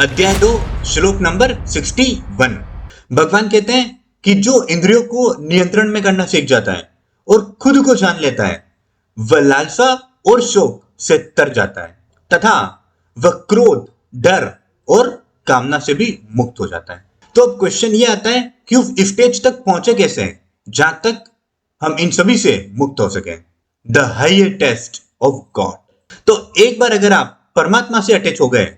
अध्याय 2 श्लोक नंबर 61। भगवान कहते हैं कि जो इंद्रियों को नियंत्रण में करना सीख जाता है और खुद को जान लेता है वह लालसा और शोक से तर जाता है तथा वह क्रोध, डर और कामना से भी मुक्त हो जाता है। तो अब क्वेश्चन ये आता है कि उस स्टेज तक पहुंचे कैसे जहां तक हम इन सभी से मुक्त हो सके। The higher test of God. तो एक बार अगर आप परमात्मा से अटैच हो गए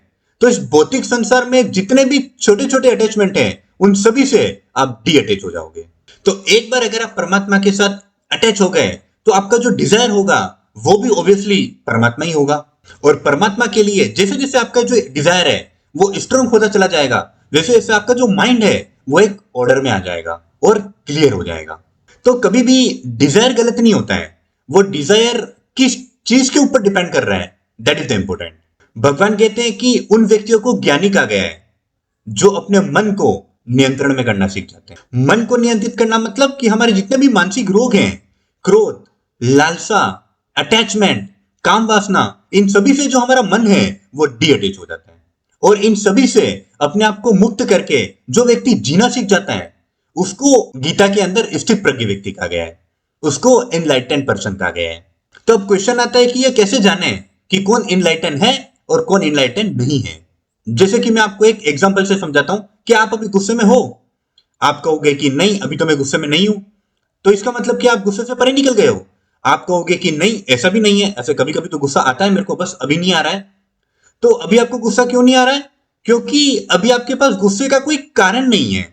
तो इस भौतिक संसार में जितने भी छोटे छोटे अटैचमेंट हैं उन सभी से आप डी अटैच हो जाओगे। तो एक बार अगर आप परमात्मा के साथ अटैच हो गए तो आपका जो डिजायर होगा वो भी ऑब्वियसली परमात्मा ही होगा। और परमात्मा के लिए जैसे जैसे आपका जो डिजायर है वो स्ट्रांग होता चला जाएगा, वैसे वैसे आपका जो माइंड है वो एक ऑर्डर में आ जाएगा और क्लियर हो जाएगा। तो कभी भी डिजायर गलत नहीं होता है, वो डिजायर किस चीज के ऊपर डिपेंड कर रहा है, दैट इज द इंपॉर्टेंट। भगवान कहते हैं कि उन व्यक्तियों को ज्ञानी कहा गया है जो अपने मन को नियंत्रण में करना सीख जाते हैं। मन को नियंत्रित करना मतलब कि हमारे जितने भी मानसिक रोग हैं, क्रोध, लालसा, अटैचमेंट, काम वासना, इन सभी से जो हमारा मन है वो डी अटैच हो जाता है। और इन सभी से अपने आप को मुक्त करके जो व्यक्ति जीना सीख जाता है उसको गीता के अंदर स्थित प्रज्ञ व्यक्ति कहा गया है, उसको एनलाइटेंड पर्सन कहा गया है। तो अब क्वेश्चन आता है कि ये कैसे जाने कि कौन एनलाइटेंड है और कौन एनलाइटेंड नहीं है। जैसे कि मैं आपको एक एग्जांपल से समझाता हूं कि आप अभी गुस्से में हो, आप कहोगे कि नहीं अभी तो मैं गुस्से में नहीं हूं, तो इसका मतलब कि आप गुस्से से परे निकल गए हो। आप कहोगे कि नहीं ऐसा भी नहीं है, ऐसे कभी कभी तो गुस्सा आता है मेरे को, बस अभी नहीं आ रहा है। तो अभी आपको गुस्सा क्यों नहीं आ रहा है? क्योंकि अभी आपके पास गुस्से का कोई कारण नहीं है।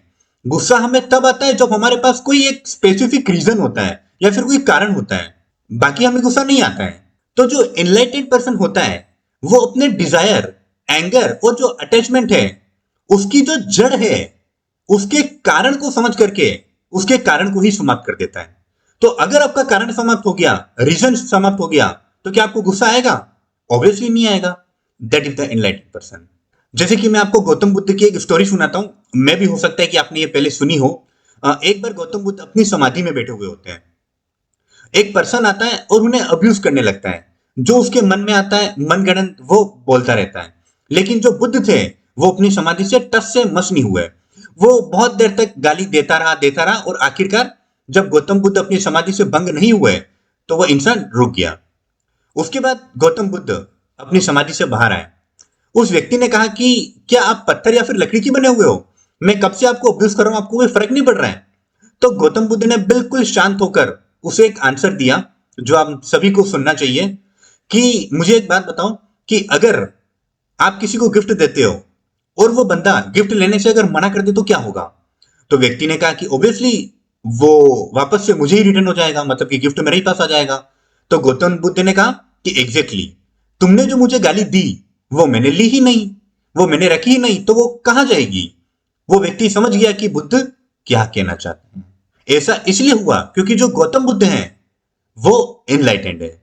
गुस्सा हमें तब आता है जब हमारे पास कोई एक स्पेसिफिक रीजन होता है या फिर कोई कारण होता है, बाकी हमें गुस्सा नहीं आता है। तो जो एनलाइटेंड पर्सन होता है वो अपने डिजायर, एंगर और जो अटैचमेंट है उसकी जो जड़ है उसके कारण को समझ करके उसके कारण को ही समाप्त कर देता है। तो अगर आपका कारण समाप्त हो गया, रीजन समाप्त हो गया, तो क्या आपको गुस्सा आएगा? ऑब्वियसली नहीं आएगा। That is the enlightened person. जैसे कि मैं आपको गौतम बुद्ध की एक स्टोरी सुनाता हूं, मैं भी हो सकता है कि आपने ये पहले सुनी हो। एक बार गौतम बुद्ध अपनी समाधि में बैठे हुए होते हैं, एक पर्सन आता है और उन्हें अब्यूज करने लगता है। जो उसके मन में आता है मनगढ़ंत वो बोलता रहता है। लेकिन जो बुद्ध थे वो अपनी समाधि से टस से मस नहीं हुए। वो बहुत देर तक गाली देता रहा और आखिरकार जब गौतम बुद्ध अपनी समाधि से भंग नहीं हुए तो वह इंसान रुक गया। उसके बाद गौतम बुद्ध अपनी समाधि से बाहर आए। उस व्यक्ति ने कहा कि क्या आप पत्थर या फिर लकड़ी की बने हुए हो? मैं कब से आपको अब्यूज कर रहा हूं, आपको कोई फर्क नहीं पड़ रहा है? तो गौतम बुद्ध ने बिल्कुल शांत होकर उसे एक आंसर दिया जो आप सभी को सुनना चाहिए कि मुझे एक बात बताओ कि अगर आप किसी को गिफ्ट देते हो और वो बंदा गिफ्ट लेने से अगर मना कर दे तो क्या होगा? तो व्यक्ति ने कहा कि ऑब्वियसली वो वापस से मुझे ही रिटर्न हो जाएगा, मतलब कि गिफ्ट मेरे ही पास आ जाएगा। तो गौतम बुद्ध ने कहा कि एग्जैक्टली तुमने जो मुझे गाली दी वो मैंने ली ही नहीं, वो मैंने रखी ही नहीं, तो वो कहां जाएगी? वो व्यक्ति समझ गया कि बुद्ध क्या कहना चाहते हैं। ऐसा इसलिए हुआ क्योंकि जो गौतम बुद्ध हैं वो इनलाइटेंड है,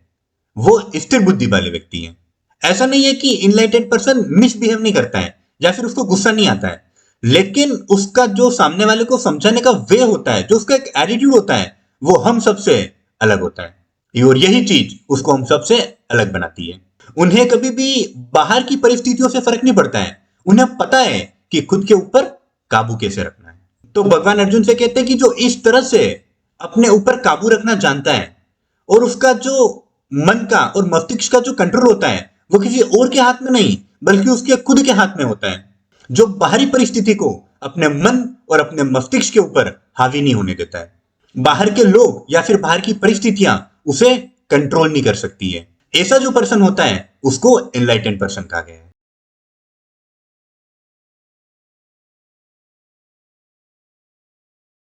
वो स्थिर बुद्धि वाले व्यक्ति हैं। ऐसा नहीं है कि इनलाइटेंड पर्सन मिसबिहेव नहीं करता है या फिर उसको गुस्सा नहीं आता है, लेकिन उसका जो सामने वाले को समझाने का वे होता है, जो उसका एक एटीट्यूड होता है, वो हम सबसे अलग होता है और यही चीज उसको हम सबसे अलग बनाती है। उन्हें कभी भी बाहर की परिस्थितियों से फर्क नहीं पड़ता है, उन्हें पता है कि खुद के ऊपर काबू कैसे रखना है। तो भगवान अर्जुन से कहते हैं कि जो इस तरह से अपने ऊपर काबू रखना जानता है और उसका जो मन का और मस्तिष्क का जो कंट्रोल होता है वो किसी और के हाथ में नहीं बल्कि उसके खुद के हाथ में होता है, जो बाहरी परिस्थिति को अपने मन और अपने मस्तिष्क के ऊपर हावी नहीं होने देता है। बाहर के लोग या फिर बाहर की परिस्थितियां उसे कंट्रोल नहीं कर सकती है। ऐसा जो पर्सन होता है उसको एनलाइटेंड पर्सन कहा गया है।